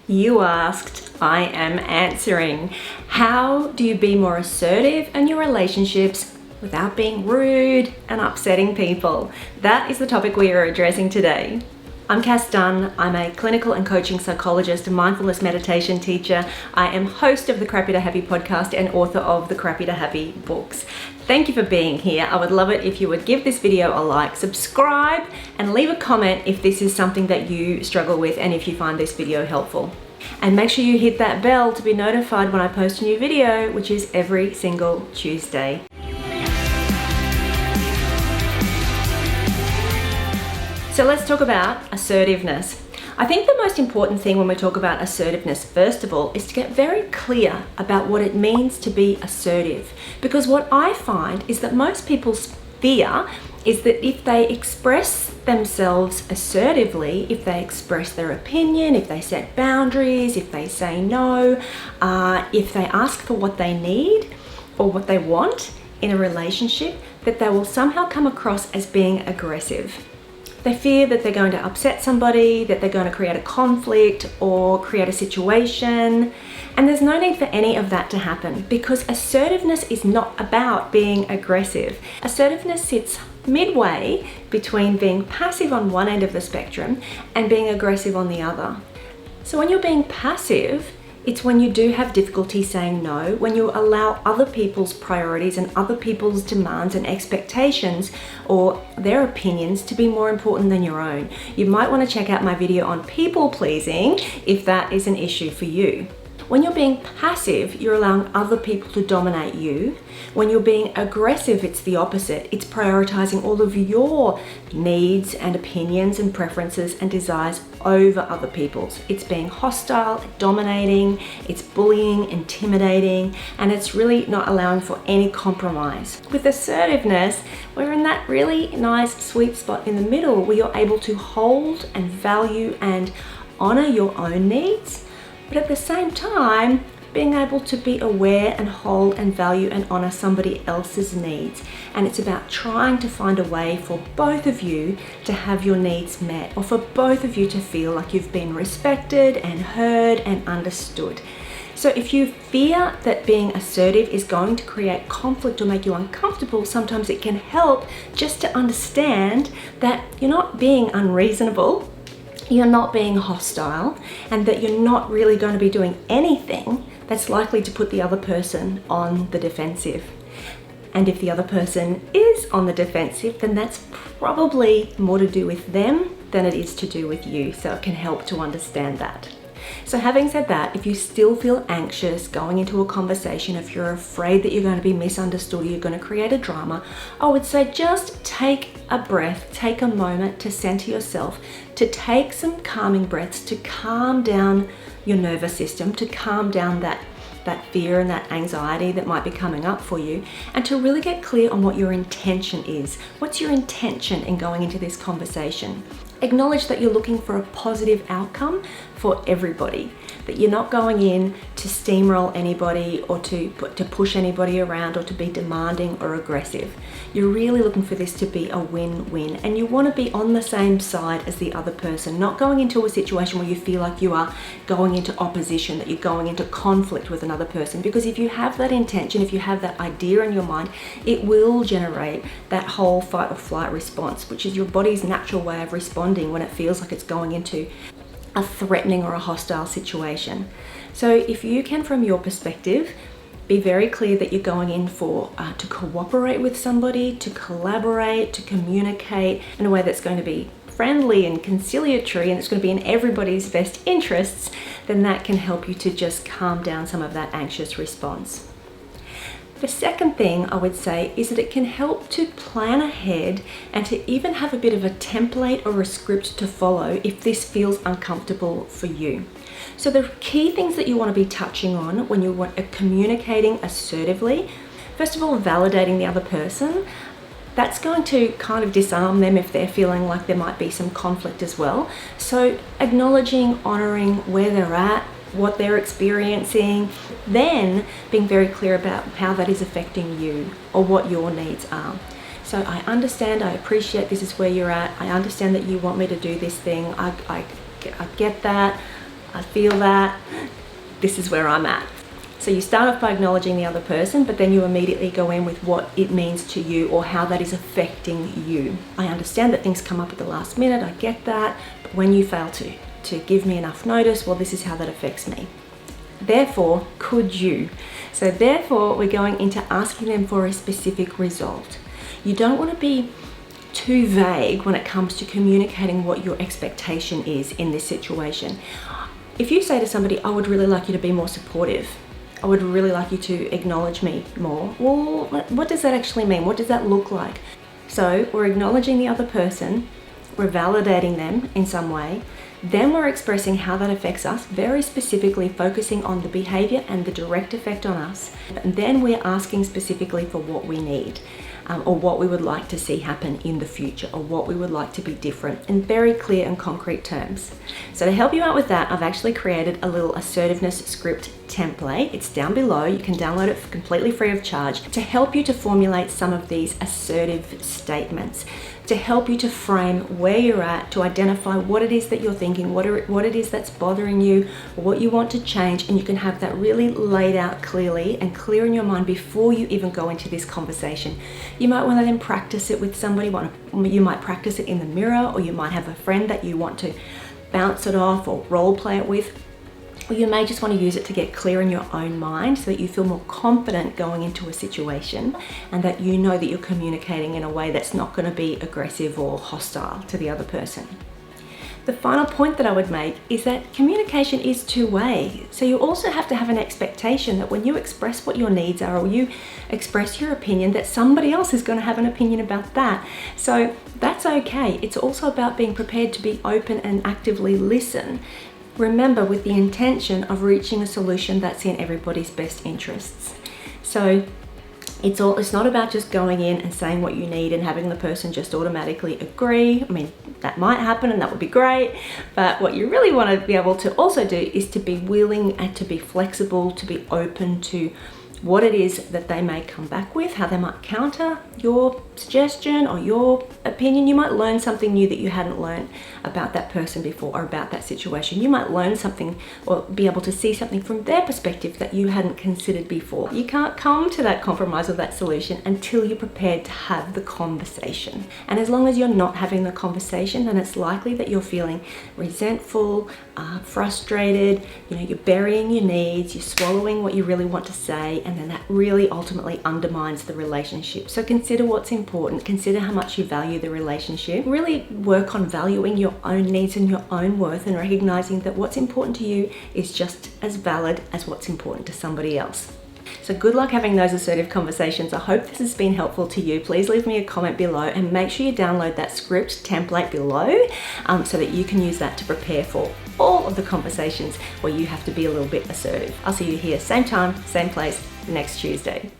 You asked, I am answering. How do you be more assertive in your relationships without being rude and upsetting people? That is the topic we are addressing today. I'm Dunn. I'm a clinical and coaching psychologist and mindfulness meditation teacher. I am host of the Crappy to Happy podcast and author of the Crappy to Happy books. Thank you for being here. I would love it if you would give this video a like, subscribe, and leave a comment if this is something that you struggle with and if you find this video helpful. And make sure you hit that bell to be notified when I post a new video, which is every single Tuesday. So let's talk about assertiveness. I think the most important thing when we talk about assertiveness, first of all, is to get very clear about what it means to be assertive. Because what I find is that most people's fear is that if they express themselves assertively, if they express their opinion, if they set boundaries, if they say no, if they ask for what they need or what they want in a relationship, that they will somehow come across as being aggressive. They fear that they're going to upset somebody, that they're going to create a conflict or create a situation. And there's no need for any of that to happen because assertiveness is not about being aggressive. Assertiveness sits midway between being passive on one end of the spectrum and being aggressive on the other. So when you're being passive, it's when you do have difficulty saying no, when you allow other people's priorities and other people's demands and expectations or their opinions to be more important than your own. You might want to check out my video on people pleasing if that is an issue for you. When you're being passive, you're allowing other people to dominate you. When you're being aggressive, it's the opposite. It's prioritizing all of your needs and opinions and preferences and desires over other people's. It's being hostile, dominating, it's bullying, intimidating, and it's really not allowing for any compromise. With assertiveness, we're in that really nice sweet spot in the middle where you're able to hold and value and honor your own needs, but at the same time, being able to be aware and hold and value and honor somebody else's needs. And it's about trying to find a way for both of you to have your needs met, or for both of you to feel like you've been respected and heard and understood. So if you fear that being assertive is going to create conflict or make you uncomfortable, sometimes it can help just to understand that you're not being unreasonable, you're not being hostile, and that you're not really going to be doing anything that's likely to put the other person on the defensive. And if the other person is on the defensive, then that's probably more to do with them than it is to do with you. So it can help to understand that. So having said that, if you still feel anxious going into a conversation, if you're afraid that you're going to be misunderstood or you're going to create a drama, I would say just take a breath, take a moment to center yourself, to take some calming breaths, to calm down your nervous system, to calm down that fear and that anxiety that might be coming up for you, and to really get clear on what your intention is. What's your intention in going into this conversation? Acknowledge that you're looking for a positive outcome for everybody, that you're not going in to steamroll anybody or to push anybody around or to be demanding or aggressive. You're really looking for this to be a win-win, and you want to be on the same side as the other person, not going into a situation where you feel like you are going into opposition, that you're going into conflict with another person. Because if you have that intention, if you have that idea in your mind, it will generate that whole fight or flight response, which is your body's natural way of responding when it feels like it's going into a threatening or a hostile situation. So if you can, from your perspective, be very clear that you're going in for to cooperate with somebody, to collaborate, to communicate in a way that's going to be friendly and conciliatory, and it's going to be in everybody's best interests, then that can help you to just calm down some of that anxious response. The second thing I would say is that it can help to plan ahead and to even have a bit of a template or a script to follow if this feels uncomfortable for you. So the key things that you want to be touching on when you want communicating assertively, first of all, validating the other person. That's going to kind of disarm them if they're feeling like there might be some conflict as well. So acknowledging, honoring where they're at, what they're experiencing, then being very clear about how that is affecting you or what your needs are. So I understand, I appreciate this is where you're at. I understand that you want me to do this thing. I get that. I feel that. This is where I'm at. So you start off by acknowledging the other person, but then you immediately go in with what it means to you or how that is affecting you. I understand that things come up at the last minute, I get that, but when you fail to give me enough notice, well, this is how that affects me. Therefore, could you? So therefore, we're going into asking them for a specific result. You don't want to be too vague when it comes to communicating what your expectation is in this situation. If you say to somebody, I would really like you to be more supportive, I would really like you to acknowledge me more. Well, what does that actually mean? What does that look like? So we're acknowledging the other person, we're validating them in some way, then we're expressing how that affects us, very specifically focusing on the behavior and the direct effect on us. And then we're asking specifically for what we need, or what we would like to see happen in the future, or what we would like to be different in very clear and concrete terms. So to help you out with that, I've actually created a little assertiveness script template. It's down below. You can download it completely free of charge to help you to formulate some of these assertive statements, to help you to frame where you're at, to identify what it is that you're thinking, what it is that's bothering you, what you want to change, and you can have that really laid out clearly and clear in your mind before you even go into this conversation. You might want to then practice it with somebody. You might practice it in the mirror, or you might have a friend that you want to bounce it off or role play it with. Or you may just want to use it to get clear in your own mind so that you feel more confident going into a situation and that you know that you're communicating in a way that's not going to be aggressive or hostile to the other person. The final point that I would make is that communication is two-way. So you also have to have an expectation that when you express what your needs are, or you express your opinion, that somebody else is going to have an opinion about that. So that's okay. It's also about being prepared to be open and actively listen. Remember, with the intention of reaching a solution that's in everybody's best interests. So it's not about just going in and saying what you need and having the person just automatically agree. I mean, that might happen and that would be great, but what you really want to be able to also do is to be willing and to be flexible, to be open to what it is that they may come back with, how they might counter your suggestion or your opinion. You might learn something new that you hadn't learned about that person before or about that situation. You might learn something or be able to see something from their perspective that you hadn't considered before. You can't come to that compromise or that solution until you're prepared to have the conversation. And as long as you're not having the conversation, then it's likely that you're feeling resentful, frustrated, you're burying your needs, you're swallowing what you really want to say, and then that really ultimately undermines the relationship. So consider what's important, consider how much you value the relationship, really work on valuing your own needs and your own worth, and recognizing that what's important to you is just as valid as what's important to somebody else. So good luck having those assertive conversations. I hope this has been helpful to you. Please leave me a comment below and make sure you download that script template below so that you can use that to prepare for all of the conversations where you have to be a little bit assertive. I'll see you here, same time, same place, next Tuesday.